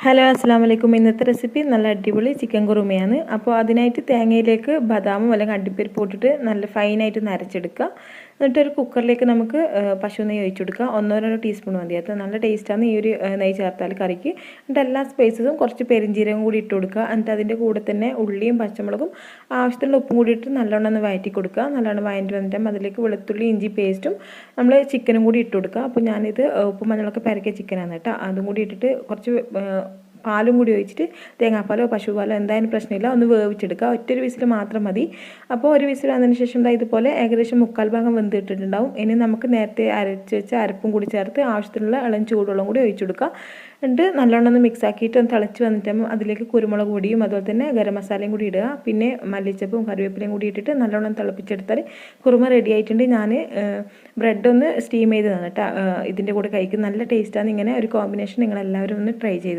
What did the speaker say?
Hello അസ്സാം വലൈക്കും. ഇന്നത്തെ റെസിപ്പി നല്ല അടിപൊളി ചിക്കൻ കുറുമയാണ്. അപ്പോൾ അതിനായിട്ട് തേങ്ങയിലേക്ക് ബദാമും അല്ലെങ്കിൽ അണ്ടിപ്പരിപ്പ് ഇട്ടിട്ട് നല്ല ഫൈനായിട്ട് നരച്ചെടുക്കുക. എന്നിട്ടൊരു കുക്കറിലേക്ക് നമുക്ക് പശു നെയ്യ് ഒഴിച്ചു കൊടുക്കുക. 1-2 ടീസ്പൂൺ മതി. അത് നല്ല ടേസ്റ്റാണ് ഈ ഒരു നെയ്യ് ചേർത്താൽ കറിക്ക്. എന്നിട്ട് എല്ലാ സ്പൈസസും കുറച്ച് പെരിഞ്ജീരകം കൂടി ഇട്ട് കൊടുക്കുക. എന്നിട്ട് അതിൻ്റെ കൂടെ തന്നെ ഉള്ളിയും പച്ചമുളകും ആവശ്യത്തിനുള്ള ഉപ്പും കൂടി ഇട്ട് നല്ലോണം ഒന്ന് വഴറ്റി കൊടുക്കുക. നല്ലോണം വഴറ്റി വന്നിട്ട് അതിലേക്ക് വെളുത്തുള്ളി ഇഞ്ചി പേസ്റ്റും നമ്മൾ ചിക്കനും കൂടി ഇട്ട് കൊടുക്കുക. അപ്പോൾ ഞാനിത് ഉപ്പും മഞ്ഞളൊക്കെ പെരക്കിയ ചിക്കനാണ് കേട്ടോ. അതും കൂടി ഇട്ടിട്ട് കുറച്ച് പാലും കൂടി ഒഴിച്ചിട്ട് തേങ്ങാപ്പാലോ പശുപാലോ എന്തായാലും പ്രശ്നമില്ല, ഒന്ന് വേവിച്ചെടുക്കുക. ഒറ്റൊരു വിസിൽ മാത്രം മതി. അപ്പോൾ ഒരു വിസിൽ വന്നതിന് ശേഷം ഇതുപോലെ ഏകദേശം 1/4 ഭാഗം വെന്തിട്ടിട്ടുണ്ടാവും. ഇനി നമുക്ക് നേരത്തെ അരച്ച് വെച്ച അരപ്പും കൂടി ചേർത്ത് ആവശ്യത്തിനുള്ള ഇളം ചൂടുവെള്ളം കൂടി ഒഴിച്ചു കൊടുക്കുക. എന്നിട്ട് നല്ലോണം ഒന്ന് മിക്സ് ആക്കിയിട്ട് ഒന്ന് തിളച്ച് വന്നിട്ട് അതിലേക്ക് കുരുമുളക് പൊടിയും അതുപോലെ തന്നെ ഗരം മസാലയും കൂടി ഇടുക. പിന്നെ മല്ലിച്ചപ്പും കറിവേപ്പിലയും കൂടി ഇട്ടിട്ട് നല്ലോണം തിളപ്പിച്ചെടുത്താൽ കുറുമ റെഡി ആയിട്ടുണ്ട്. ഞാൻ ബ്രെഡ് ഒന്ന് സ്റ്റീം ചെയ്ത് തന്നിട്ട് ഇതിൻ്റെ കൂടെ കഴിക്കും. നല്ല ടേസ്റ്റാണ്. ഇങ്ങനെ ഒരു കോമ്പിനേഷൻ നിങ്ങളെല്ലാവരും ഒന്ന് ട്രൈ ചെയ്ത്